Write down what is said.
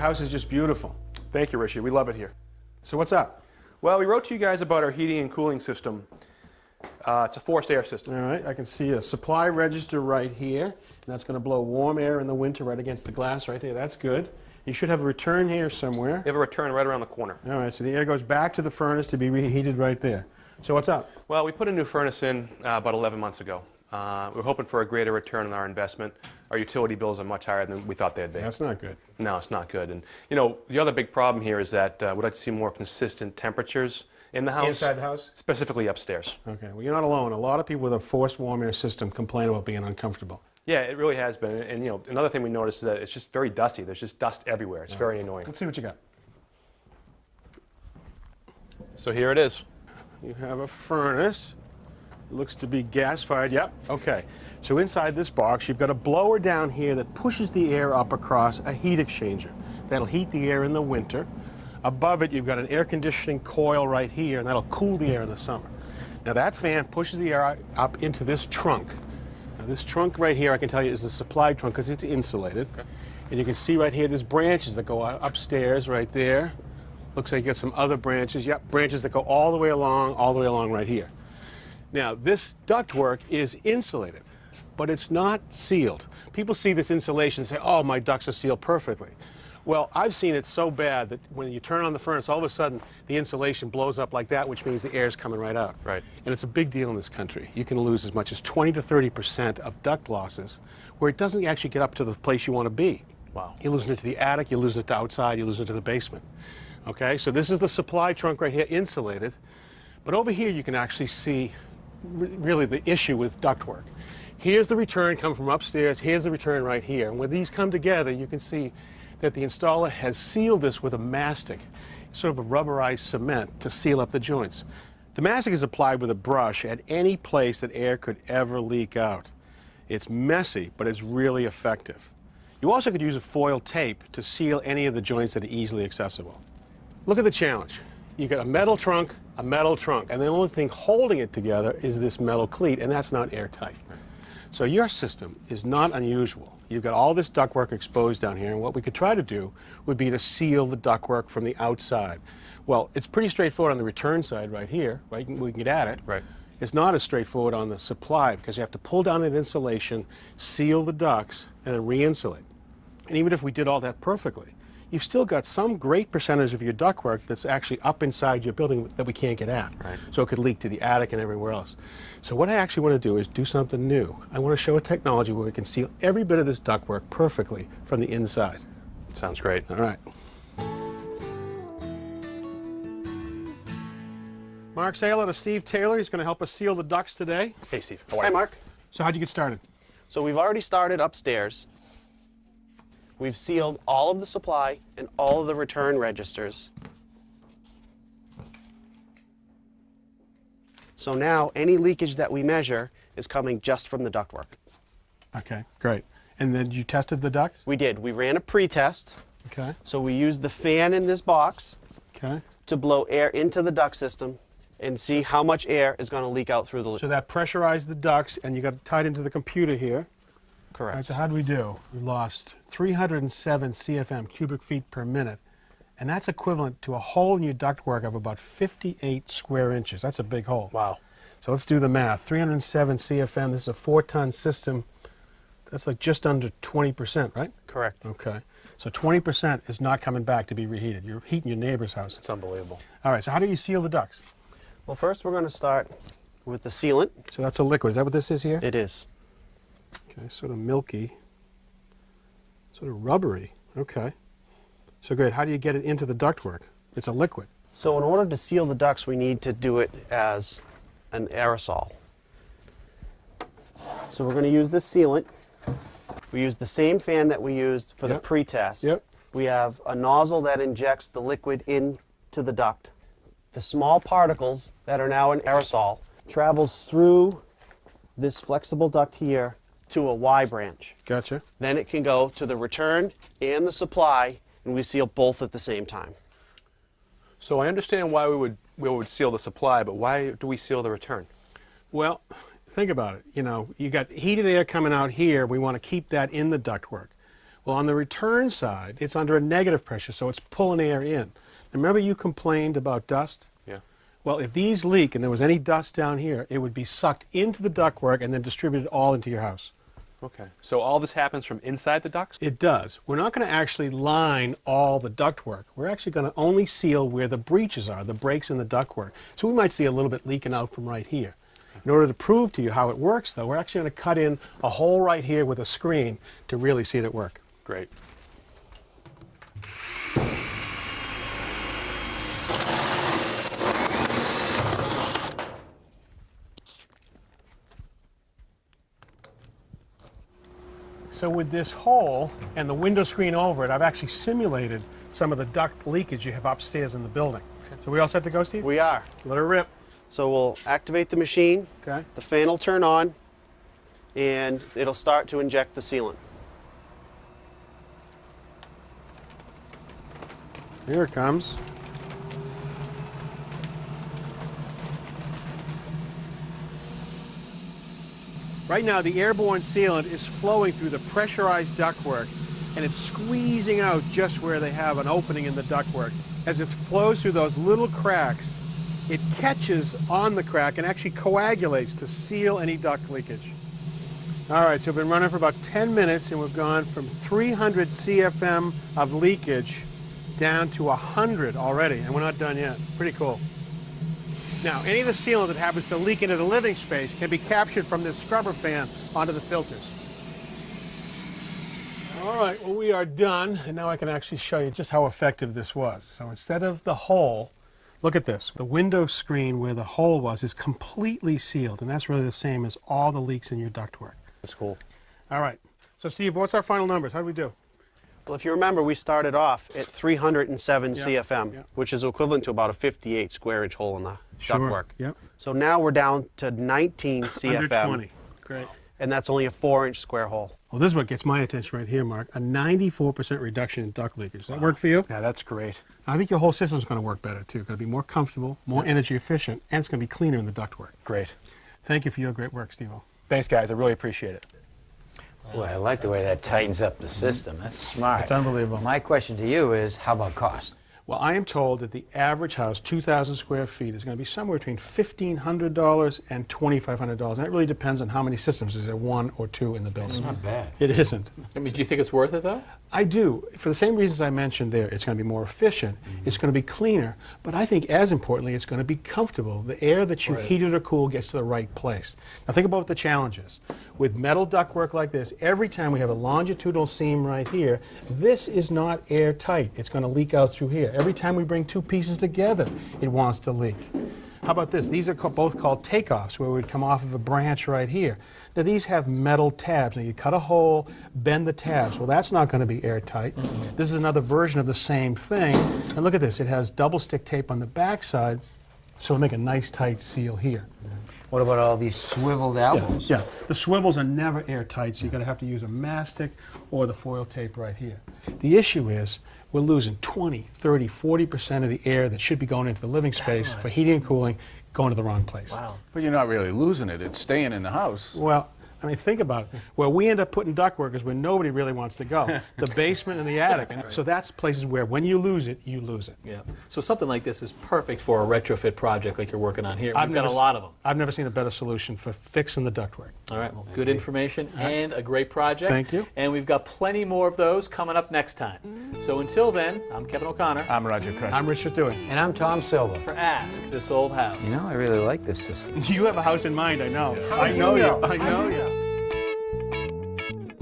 house is just beautiful. Thank you, Richard. We love it here. So what's up? Well, we wrote to you guys about our heating and cooling system. It's a forced air system. All right, I can see a supply register right here, and that's going to blow warm air in the winter right against the glass right there. That's good. You should have a return here somewhere. We have a return right around the corner. All right, so the air goes back to the furnace to be reheated right there. So what's up? Well, we put a new furnace in about 11 months ago. We're hoping for a greater return on our investment. Our utility bills are much higher than we thought they'd be. That's not good. No, it's not good. And, you know, the other big problem here is that we'd like to see more consistent temperatures in the house. Inside the house? Specifically upstairs. Okay, well, you're not alone. A lot of people with a forced warm air system complain about being uncomfortable. Yeah, it really has been. And, you know, another thing we noticed is that it's just very dusty. There's just dust everywhere. It's very annoying. Let's see what you got. So here it is. You have a furnace. It looks to be gas-fired. Yep, okay. So inside this box, you've got a blower down here that pushes the air up across a heat exchanger. That'll heat the air in the winter. Above it, you've got an air conditioning coil right here, and that'll cool the air in the summer. Now that fan pushes the air up into this trunk. Now this trunk right here, I can tell you, is the supply trunk because it's insulated. Okay. And you can see right here, there's branches that go upstairs right there. Looks like you got some other branches. Yep, branches that go all the way along right here. Now, this ductwork is insulated, but it's not sealed. People see this insulation and say, oh, my ducts are sealed perfectly. Well, I've seen it so bad that when you turn on the furnace, all of a sudden, the insulation blows up like that, which means the air's coming right out. Right. And it's a big deal in this country. You can lose as much as 20 to 30% of duct losses where it doesn't actually get up to the place you want to be. Wow. You're losing it to the attic, you're losing it to outside, you're losing it to the basement. Okay, so this is the supply trunk right here, insulated. But over here, you can actually see really the issue with ductwork. Here's the return coming from upstairs, here's the return right here. And when these come together, you can see that the installer has sealed this with a mastic, sort of a rubberized cement to seal up the joints. The mastic is applied with a brush at any place that air could ever leak out. It's messy, but it's really effective. You also could use a foil tape to seal any of the joints that are easily accessible. Look at the challenge. You got a metal trunk, and the only thing holding it together is this metal cleat, and that's not airtight. So your system is not unusual. You've got all this ductwork exposed down here, and what we could try to do would be to seal the ductwork from the outside. Well, it's pretty straightforward on the return side right here, right? We can get at it. Right. It's not as straightforward on the supply because you have to pull down that insulation, seal the ducts, and then re-insulate. And even if we did all that perfectly, you've still got some great percentage of your ductwork that's actually up inside your building that we can't get at. Right. So it could leak to the attic and everywhere else. So what I actually want to do is do something new. I want to show a technology where we can seal every bit of this ductwork perfectly from the inside. Sounds great. All right. Mark Saylor to Steve Taylor. He's going to help us seal the ducts today. Hey, Steve. How are Hi, you? Mark. So how'd you get started? So we've already started upstairs. We've sealed all of the supply and all of the return registers. So now any leakage that we measure is coming just from the ductwork. Okay, great. And then you tested the ducts? We did. We ran a pre-test. Okay. So we used the fan in this box Okay. to blow air into the duct system and see how much air is going to leak out through the... So that pressurized the ducts, and you got it tied into the computer here. Correct. All right, so how did we do? We lost 307 CFM, cubic feet per minute, and that's equivalent to a hole in your ductwork of about 58 square inches. That's a big hole. Wow. So let's do the math. 307 CFM, this is a 4-ton system. That's like just under 20%, right? Correct. Okay. So 20% is not coming back to be reheated. You're heating your neighbor's house. It's unbelievable. All right, so how do you seal the ducts? Well, first we're going to start with the sealant. So that's a liquid. Is that what this is here? It is. Okay, sort of milky, sort of rubbery. Okay. So great. How do you get it into the ductwork? It's a liquid. So in order to seal the ducts, we need to do it as an aerosol. So we're going to use this sealant. We use the same fan that we used for the pre-test. Yep. We have a nozzle that injects the liquid into the duct. The small particles that are now in aerosol travels through this flexible duct here to a Y branch. Gotcha. Then it can go to the return and the supply, and we seal both at the same time. So I understand why we would seal the supply, but why do we seal the return? Well, think about it. You know, you got heated air coming out here. We want to keep that in the ductwork. Well, on the return side, it's under a negative pressure, so it's pulling air in. Remember you complained about dust? Yeah. Well, if these leak and there was any dust down here, it would be sucked into the ductwork and then distributed all into your house. Okay. So all this happens from inside the ducts? It does. We're not going to actually line all the ductwork. We're actually going to only seal where the breaches are, the breaks in the ductwork. So we might see a little bit leaking out from right here. In order to prove to you how it works, though, we're actually going to cut in a hole right here with a screen to really see it at work. Great. So with this hole and the window screen over it, I've actually simulated some of the duct leakage you have upstairs in the building. So we all set to go, Steve? We are. Let her rip. So we'll activate the machine. Okay. The fan will turn on, and it'll start to inject the sealant. Here it comes. Right now, the airborne sealant is flowing through the pressurized ductwork, and it's squeezing out just where they have an opening in the ductwork. As it flows through those little cracks, it catches on the crack and actually coagulates to seal any duct leakage. All right, so we've been running for about 10 minutes, and we've gone from 300 CFM of leakage down to 100 already, and we're not done yet. Pretty cool. Now, any of the sealant that happens to leak into the living space can be captured from this scrubber fan onto the filters. All right, well, we are done, and now I can actually show you just how effective this was. So instead of the hole, look at this. The window screen where the hole was is completely sealed, and that's really the same as all the leaks in your ductwork. That's cool. All right. So, Steve, what's our final numbers? How did we do? Well, if you remember, we started off at 307 Yeah, CFM, yeah. which is equivalent to about a 58 square inch hole in the ductwork. Yep. So now we're down to 19 CFM. Under 20. Great. And that's only a 4-inch square hole. Well, this is what gets my attention right here, Mark. A 94% reduction in duct leakage. Does that work for you? Yeah, that's great. I think your whole system's going to work better, too. It's going to be more comfortable, more energy efficient, and it's going to be cleaner in the ductwork. Great. Thank you for your great work, Steve-O. Thanks, guys. I really appreciate it. Boy, I like the way that tightens up the system. That's smart. It's unbelievable. My question to you is, how about cost? Well, I am told that the average house, 2,000 square feet, is going to be somewhere between $1,500 and $2,500. And that really depends on how many systems. Is there one or two in the building? It's not bad. It isn't. I mean, do you think it's worth it, though? I do. For the same reasons I mentioned there, it's going to be more efficient, it's going to be cleaner, but I think as importantly, it's going to be comfortable. The air that you heated or cool gets to the right place. Now think about what the challenge is. With metal ductwork like this, every time we have a longitudinal seam right here, this is not airtight. It's going to leak out through here. Every time we bring two pieces together, it wants to leak. How about this? These are both called takeoffs, where we'd come off of a branch right here. Now these have metal tabs. Now you cut a hole, bend the tabs. Well, that's not going to be airtight. This is another version of the same thing. And look at this. It has double stick tape on the backside, so it'll make a nice tight seal here. What about all these swiveled elbows? Yeah, the swivels are never airtight, so you're going to have to use a mastic or the foil tape right here. The issue is we're losing 20, 30, 40% of the air that should be going into the living space for heating and cooling going to the wrong place. Wow. But you're not really losing it. It's staying in the house. Well, I mean, think about it. Where we end up putting ductwork is where nobody really wants to go. The basement and the attic. And so that's places where when you lose it, you lose it. Yeah. So something like this is perfect for a retrofit project like you're working on here. We've got never a lot of them. I've never seen a better solution for fixing the ductwork. All right. Well, good information and a great project. Thank you. And we've got plenty more of those coming up next time. So until then, I'm Kevin O'Connor I'm Roger Cutch. I'm Richard Tretheway. And I'm Tom Silva. for Ask This Old House. You know, I really like this system. You have a house in mind, I know. I know you. I know you.